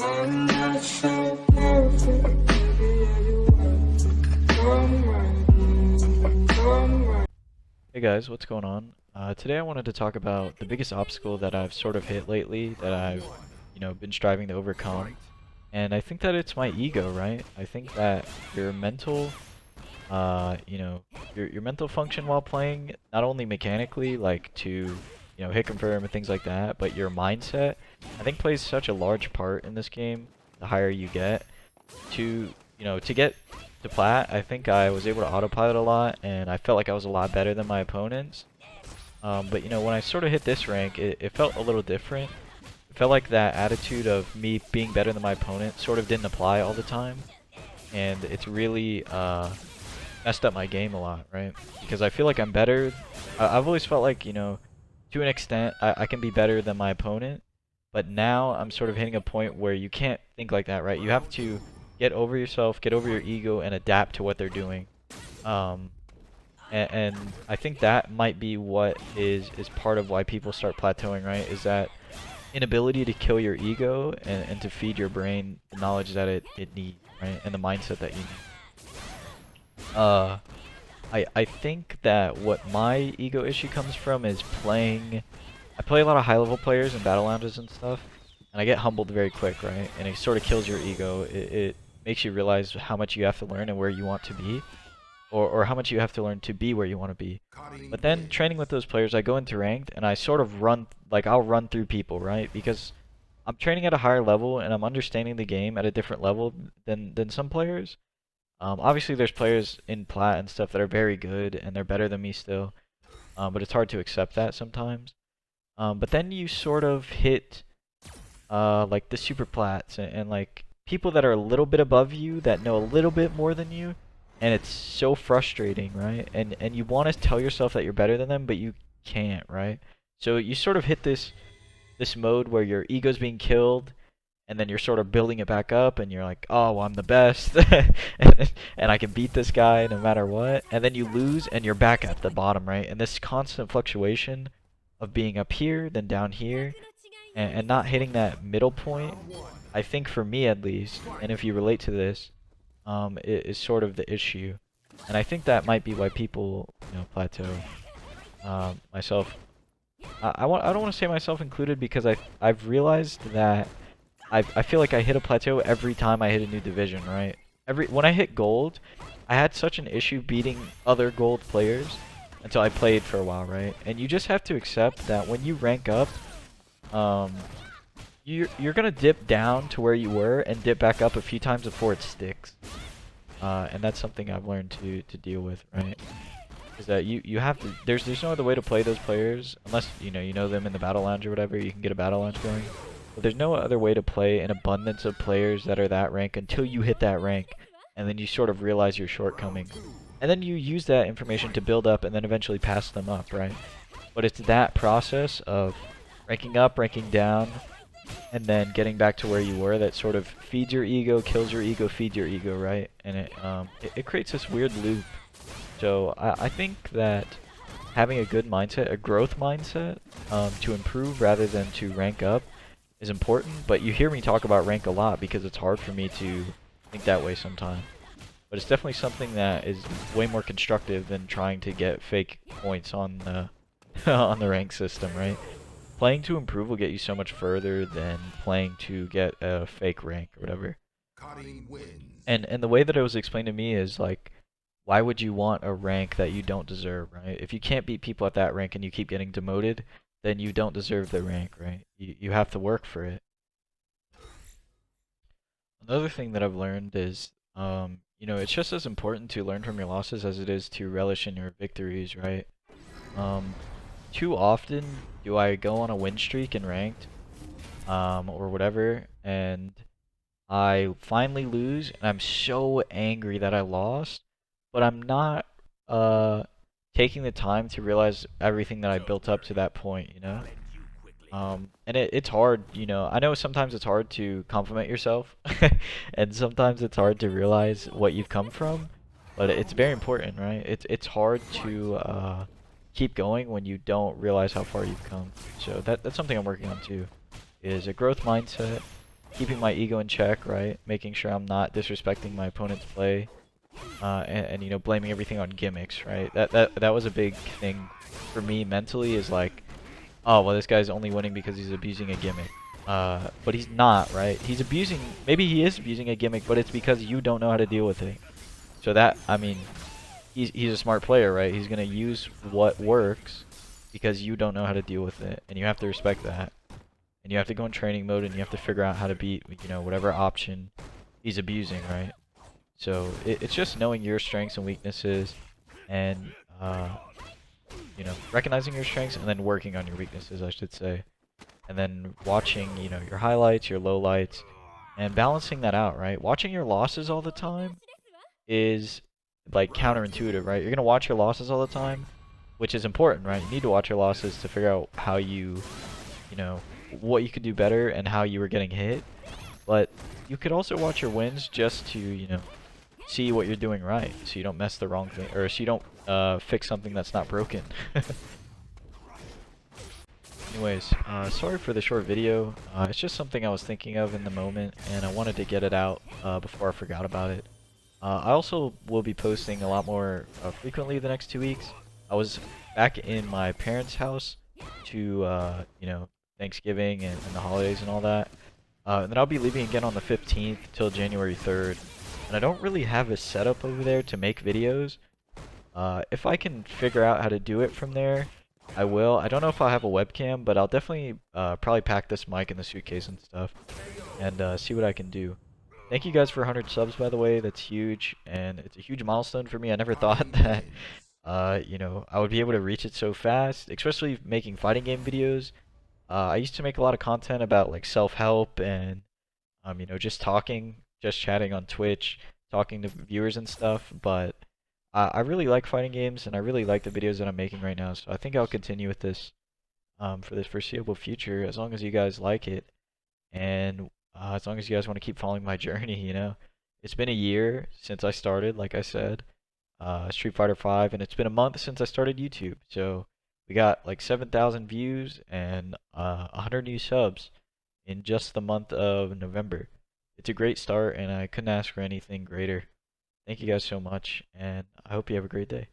I'm not so perfect, baby, yeah, you are. Come right, come right. Hey guys, what's going on? Today I wanted to talk about the biggest obstacle that I've sort of hit lately that I've, been striving to overcome. And I think that it's my ego, right? I think that your mental, your mental function while playing, not only mechanically, like to, hit confirm and things like that, but your mindset, I think plays such a large part in this game, the higher you get. To get to plat, I think I was able to autopilot a lot, and I felt like I was a lot better than my opponents. But when I sort of hit this rank, it felt a little different. It felt like that attitude of me being better than my opponent sort of didn't apply all the time, and it's really messed up my game a lot, right? Because I feel like I'm better. I've always felt like, to an extent, I can be better than my opponent, but now I'm sort of hitting a point where you can't think like that, right? You have to get over yourself, get over your ego, and adapt to what they're doing. Um, and I think that might be what is part of why people start plateauing, right? Is that inability to kill your ego and to feed your brain the knowledge that it needs, right? And the mindset that you need. Uh, I think that what my ego issue comes from is playing. I play a lot of high level players in battle lounges and stuff, and I get humbled very quick, right? And it sort of kills your ego. It makes you realize how much you have to learn and where you want to be, or how much you have to learn to be where you want to be. But then training with those players, I go into ranked and I sort of run, like I'll run through people, right? Because I'm training at a higher level and I'm understanding the game at a different level than some players. Obviously, there's players in plat and stuff that are very good and they're better than me still, but it's hard to accept that sometimes. But then you sort of hit like the super plats and like people that are a little bit above you that know a little bit more than you, and it's so frustrating, right? And you want to tell yourself that you're better than them, but you can't, right? So you sort of hit this mode where your ego's being killed, and then you're sort of building it back up, and you're like, oh, well, I'm the best, and I can beat this guy no matter what. And then you lose, and you're back at the bottom, right? And this constant fluctuation of being up here, then down here, and not hitting that middle point, I think for me at least, and if you relate to this, is sort of the issue. And I think that might be why people, plateau. Myself, I don't want to say myself included because I've realized that I feel like I hit a plateau every time I hit a new division, right? When I hit gold, I had such an issue beating other gold players until I played for a while, right? And you just have to accept that when you rank up, um, you're gonna dip down to where you were and dip back up a few times before it sticks. And that's something I've learned to deal with, right? Is that you have to there's no other way to play those players unless you know them in the battle lounge or whatever. You can get a battle lounge going, but there's no other way to play an abundance of players that are that rank until you hit that rank, and then you sort of realize your shortcomings, and then you use that information to build up and then eventually pass them up, right? But it's that process of ranking up, ranking down, and then getting back to where you were that sort of feeds your ego, kills your ego, feeds your ego, right? And it creates this weird loop. So I think that having a good mindset, a growth mindset, to improve rather than to rank up is important. But you hear me talk about rank a lot because it's hard for me to think that way sometimes. But it's definitely something that is way more constructive than trying to get fake points on the on the rank system, right? Playing to improve will get you so much further than playing to get a fake rank or whatever. And the way that it was explained to me is like, why would you want a rank that you don't deserve, right? If you can't beat people at that rank and you keep getting demoted, then you don't deserve the rank, right? You have to work for it. Another thing that I've learned is, it's just as important to learn from your losses as it is to relish in your victories, right? Um, Too often do I go on a win streak in ranked, or whatever, and I finally lose, and I'm so angry that I lost, but I'm not taking the time to realize everything that I built up to that point, you know? And it's hard, I know sometimes it's hard to compliment yourself, and sometimes it's hard to realize what you've come from, but it's very important, right? It's hard to keep going when you don't realize how far you've come. So that's something I'm working on too, is a growth mindset, keeping my ego in check, right? Making sure I'm not disrespecting my opponent's play, and you know, blaming everything on gimmicks, right? That was a big thing for me mentally, is like, oh well, this guy's only winning because he's abusing a gimmick. But he's not, right? He's abusing, maybe he is abusing a gimmick, but it's because you don't know how to deal with it. So that, I mean, he's a smart player, right? He's gonna use what works because you don't know how to deal with it, and you have to respect that. And you have to go in training mode, and you have to figure out how to beat, you know, whatever option he's abusing, right? So it's just knowing your strengths and weaknesses, and you know, recognizing your strengths and then working on your weaknesses, I should say, and then watching, you know, your highlights, your lowlights, and balancing that out, right? Watching your losses all the time is like counterintuitive, right? You're gonna watch your losses all the time, which is important, right? You need to watch your losses to figure out how you know, what you could do better and how you were getting hit. But you could also watch your wins just to, you know, see what you're doing right, so you don't mess the wrong thing, or so you don't fix something that's not broken. Anyways, sorry for the short video. It's just something I was thinking of in the moment, and I wanted to get it out before I forgot about it. I also will be posting a lot more frequently the next 2 weeks. I was back in my parents' house to, you know, Thanksgiving and the holidays and all that. And then I'll be leaving again on the 15th till January 3rd. And I don't really have a setup over there to make videos. If I can figure out how to do it from there, I will. I don't know if I'll have a webcam, but I'll definitely probably pack this mic in the suitcase and stuff, and see what I can do. Thank you guys for 100 subs, by the way. That's huge, and it's a huge milestone for me. I never thought that, you know, I would be able to reach it so fast, especially making fighting game videos. I used to make a lot of content about like self-help and, you know, just talking, just chatting on Twitch, talking to viewers and stuff. But I really like fighting games, and I really like the videos that I'm making right now. So I think I'll continue with this for the foreseeable future, as long as you guys like it, and as long as you guys want to keep following my journey. You know, it's been a year since I started, like I said, Street Fighter 5, and it's been a month since I started YouTube. So we got like 7,000 views and 100 new subs in just the month of November. It's a great start, and I couldn't ask for anything greater. Thank you guys so much, and I hope you have a great day.